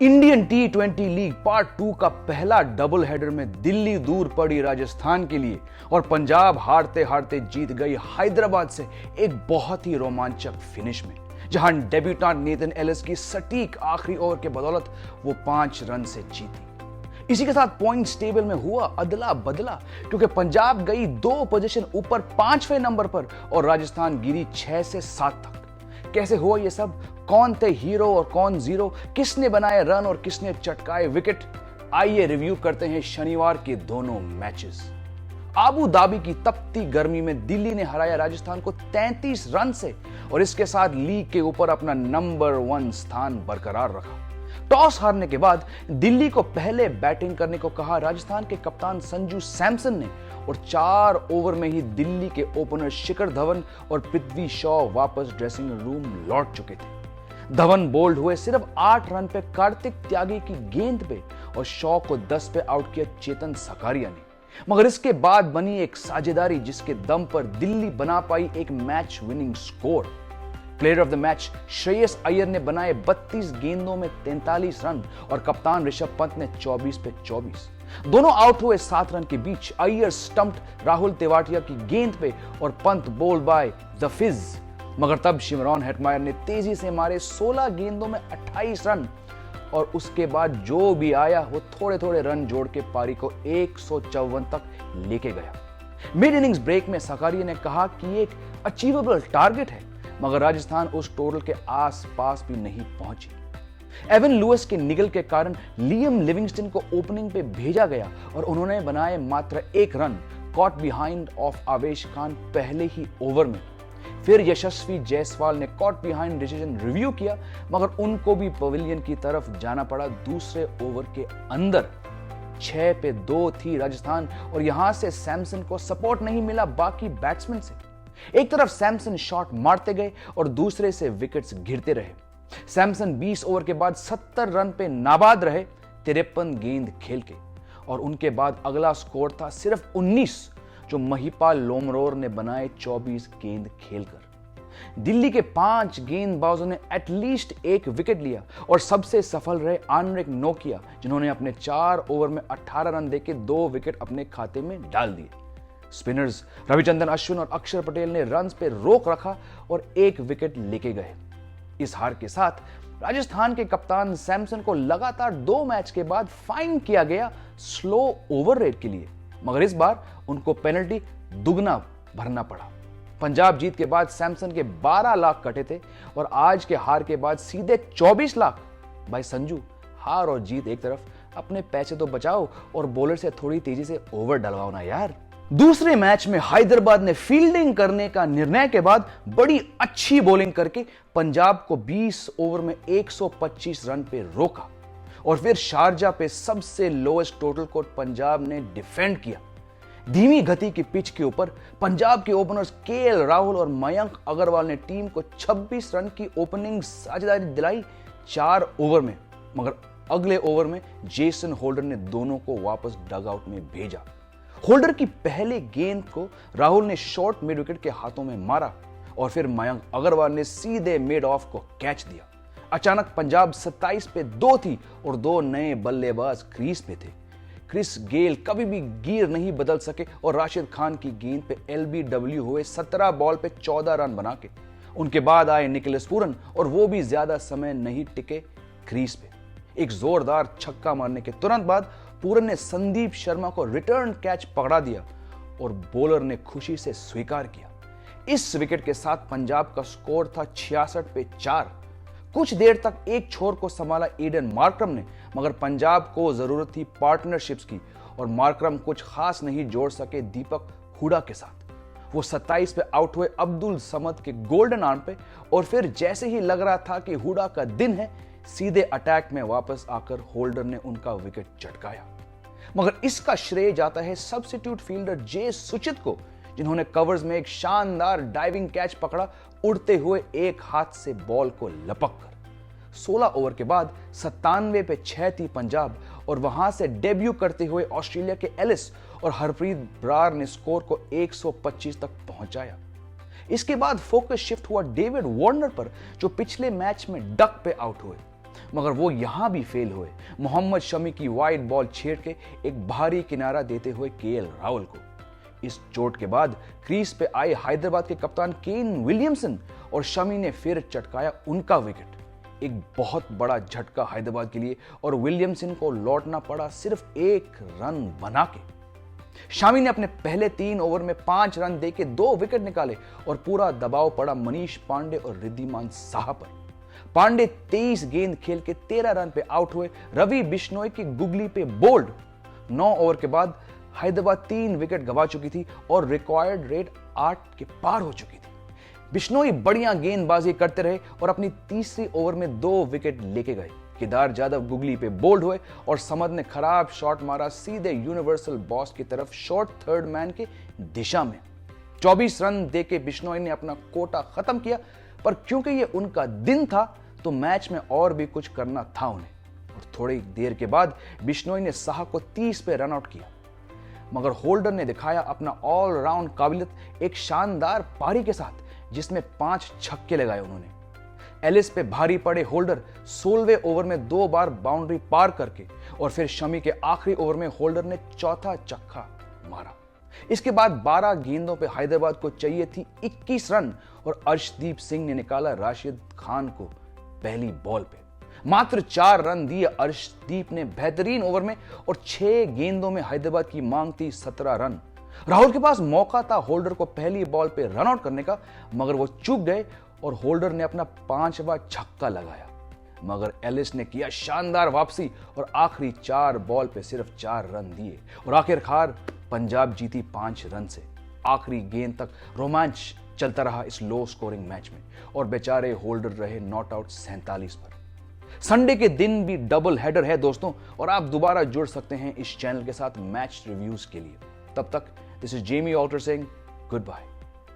Indian T20 league part 2 का पहला double header में दिल्ली दूर पड़ी राजस्थान के लिए और पंजाब हारते हारते जीत गई हैदराबाद से एक बहुत ही रोमांचक फिनिश में, जहां डेब्यूटेंट नेथन एलिस की सटीक आखिरी ओवर के बदौलत वो 5 रन से जीती। इसी के साथ पॉइंट्स टेबल में हुआ अदला बदला, क्योंकि पंजाब गई 2 पोजीशन ऊपर 5वें नंबर पर और राजस्थान गिरी 6 से 7 तक। कैसे हुआ ये सब, कौन थे हीरो और कौन जीरो, किसने बनाए रन और किसने चटकाए विकेट, आइए रिव्यू करते हैं शनिवार के दोनों मैचेस। आबू धाबी की तपती गर्मी में दिल्ली ने हराया राजस्थान को 33 रन से और इसके साथ लीग के ऊपर अपना नंबर 1 स्थान बरकरार रखा। टॉस हारने के बाद दिल्ली को पहले बैटिंग करने को कहा राजस्थान के कप्तान संजू सैमसन ने और 4 ओवर में ही दिल्ली के ओपनर शिखर धवन और पृथ्वी शॉ वापस ड्रेसिंग रूम लौट चुके थे। धवन बोल्ड हुए सिर्फ 8 रन पे कार्तिक त्यागी की गेंद पे और शॉ को 10 पे आउट किया चेतन सकारिया ने, मगर इसके बाद बनी एक साझेदारी जिसके दम पर दिल्ली बना पाई एक match winning score. Player of the match Shreyas Iyer ने बनाए 32 गेंदों में 43 रन और कप्तान ऋषभ पंत ने 24 पे 24। दोनों आउट हुए 7 रन के बीच। अय्यर स्टंप्ड राहुल तेवाटिया की गेंद पे और पंत बोल्ड बाय द फिज, मगर तब शिमरॉन हेटमायर ने तेजी से मारे 16 गेंदों में 28 रन और उसके बाद जो भी आया वो थोड़े थोड़े रन जोड़ के पारी को 154 तक लेके गया। मिड इनिंग्स ब्रेक में सकारिया ने कहा कि एक अचीवेबल टारगेट है, मगर राजस्थान उस टोटल के आसपास भी नहीं पहुंची। एवन लुइस के निगल के कारण लियम लिविंगस्टन को ओपनिंग पे भेजा गया और उन्होंने बनाए मात्र 1 रन, कॉट बिहाइंड ऑफ आवेश खान पहले ही ओवर में। फिर यशस्वी जायसवाल ने कॉट बिहाइंड डिसीजन रिव्यू किया, मगर उनको भी पवेलियन की तरफ जाना पड़ा दूसरे ओवर के अंदर। 6 पे 2 थी राजस्थान और यहां से सैमसन को सपोर्ट नहीं मिला बाकी बैट्समैन से। एक तरफ सैमसन शॉट मारते गए और दूसरे से विकेट्स गिरते रहे। सैमसन 20 ओवर के बाद 70 रन पे नाबाद रहे 53 गेंद खेल के, और उनके बाद अगला स्कोर था सिर्फ 19 जो महिपाल लोमरोर ने बनाए 24 गेंद खेलकर। दिल्ली के 5 गेंदबाजों ने एटलीस्ट 1 विकेट लिया और सबसे सफल रहे आनरिक नोकिया, जिन्होंने अपने 4 ओवर में 18 रन देके 2 विकेट अपने खाते में डाल दिए। स्पिनर्स रविचंद्रन अश्विन और अक्षर पटेल ने रन्स पे रोक रखा और 1 विकेट लेके गए। इस हार के साथ राजस्थान के कप्तान सैमसन को लगातार 2 मैच के बाद फाइन किया गया स्लो ओवर रेट के लिए, मगर इस बार उनको पेनल्टी दुगना भरना पड़ा। पंजाब जीत के बाद सैमसन के 12 लाख कटे थे और आज के हार के बाद सीधे 24 लाख। भाई संजू, हार और जीत एक तरफ, अपने पैसे तो बचाओ और बॉलर से थोड़ी तेजी से ओवर डलवाओ ना यार। दूसरे मैच में हैदराबाद ने फील्डिंग करने का निर्णय के बाद बड़ी अच्छी बॉलिंग करके पंजाब को 20 ओवर में 125 रन पे रोका और फिर शारजा पे सबसे लोएस्ट टोटल को पंजाब ने डिफेंड किया। धीमी गति की पिच के ऊपर पंजाब के ओपनर्स केएल राहुल और मयंक अग्रवाल ने टीम को 26 रन की ओपनिंग साझेदारी दिलाई 4 ओवर में, मगर अगले ओवर में जेसन होल्डर ने दोनों को वापस डगआउट में भेजा। होल्डर की पहले गेंद को राहुल ने शॉर्ट मिड विकेट के हाथों में मारा और फिर मयंक अग्रवाल ने सीधे मिड ऑफ को कैच दिया। अचानक पंजाब 27 पे 2 थी और 2 नए बल्लेबाज क्रीज पे थे। क्रिस गेल कभी भी गियर नहीं बदल सके और राशिद खान की गेंद पे एलबीडब्ल्यू हुए 17 बॉल पे 14 रन बना के। उनके बाद आए निकोलस पूरन और वो भी ज्यादा समय नहीं टिके क्रीज पे। एक जोरदार छक्का मारने के तुरंत बाद पूरन ने संदीप शर्मा को रिटर्न कैच पकड़ा दिया और बॉलर ने खुशी से स्वीकार किया। इस विकेट के साथ पंजाब का स्कोर था 66 पे 4। कुछ देर तक एक छोर को संभाला ईडन मार्करम ने, मगर पंजाब को जरूरत थी पार्टनरशिप्स की और मार्करम कुछ खास नहीं जोड़ सके दीपक हुडा के साथ। वो 27 पे आउट हुए अब्दुल समद के गोल्डन आर्म पे और फिर जैसे ही लग रहा था कि हुडा का दिन है, सीधे अटैक में वापस आकर होल्डर ने उनका विकेट झटकाया। मगर इसका श्रेय जाता है सब्स्टिट्यूट फील्डर जे सुचित को, जिन्होंने कवर्स में एक शानदार डाइविंग कैच पकड़ा उड़ते हुए एक हाथ से बॉल को लपक कर। 16 ओवर के बाद 97 पे 6 थी पंजाब और वहां से डेब्यू करते हुए ऑस्ट्रेलिया के एलिस और हरप्रीत ब्रार ने स्कोर को 125 तक पहुंचाया। इसके बाद फोकस शिफ्ट हुआ डेविड वार्नर पर, जो पिछले मैच में डक पे आउट हुए। मगर वो यहां भी फेल हुए मोहम्मद शमी की वाइड बॉल छेड़ के एक भारी किनारा देते हुए केएल राहुल को। इस चोट के बाद क्रीज पे आए हैदराबाद के कप्तान केन विलियमसन और शमी ने फिर चटकाया उनका विकेट। एक बहुत बड़ा झटका हैदराबाद के लिए और विलियमसन को लौटना पड़ा सिर्फ 1 रन बना के। शमी ने अपने पहले 3 ओवर में 5 रन देके 2 विकेट निकाले और पूरा दबाव पड़ा मनीष पांडे और रिद्धिमान साहा पर। पांडे 23 गेंद खेल के 13 रन पे आउट हुए। रवि बिश्नोई की गुगली पे बोल्ड। 9 ओवर के बाद हैदराबाद 3 विकेट गंवा चुकी थी और रिक्वायर्ड रेट 8 के पार हो चुकी थी। बिश्नोई बढ़िया गेंदबाजी करते रहे और अपनी तीसरी ओवर में 2 विकेट लेके गए। केदार जाधव गुगली पे बोल्ड हुए और समद ने खराब शॉट मारा सीधे यूनिवर्सल बॉस की तरफ शॉर्ट थर्ड मैन के दिशा में। 24 रन देके बिश्नोई ने अपना कोटा खत्म किया, पर क्योंकि ये उनका दिन था तो मैच में और भी कुछ करना था उन्हें। और थोड़ी देर के बाद बिश्नोई ने साहा को 30 पे रन आउट किया, मगर होल्डर ने दिखाया अपना ऑलराउंड काबिलियत एक शानदार पारी के साथ जिसमें 5 छक्के लगाए उन्होंने। एलिस पे भारी पड़े होल्डर 16वें ओवर में 2 बार बाउंड्री पार करके और फिर शमी के आखिरी ओवर में होल्डर ने चौथा छक्का मारा। इसके बाद 12 गेंदों पे हैदराबाद को चाहिए थी 21 रन और अर्शदीप सिंह ने निकाला राशिद खान को पहली बॉल पे। मात्र 4 रन दिए अर्शदीप ने बेहतरीन ओवर में और 6 गेंदों में हैदराबाद की मांग थी 17 रन। राहुल के पास मौका था होल्डर को पहली बॉल पे रन आउट करने का, मगर वो चूक गए और होल्डर ने अपना 5वां छक्का लगाया। मगर एलिस ने किया शानदार वापसी और आखिरी 4 बॉल पे सिर्फ 4 रन दिए और आखिरकार पंजाब जीती 5 रन से। आखिरी गेंद तक रोमांच चलता रहा इस लो स्कोरिंग मैच में और बेचारे होल्डर रहे नॉट आउट 47 पर। संडे के दिन भी डबल हेडर है दोस्तों, और आप दोबारा जुड़ सकते हैं इस चैनल के साथ मैच रिव्यूज के लिए। तब तक this is Jamie Alter Singh, good bye.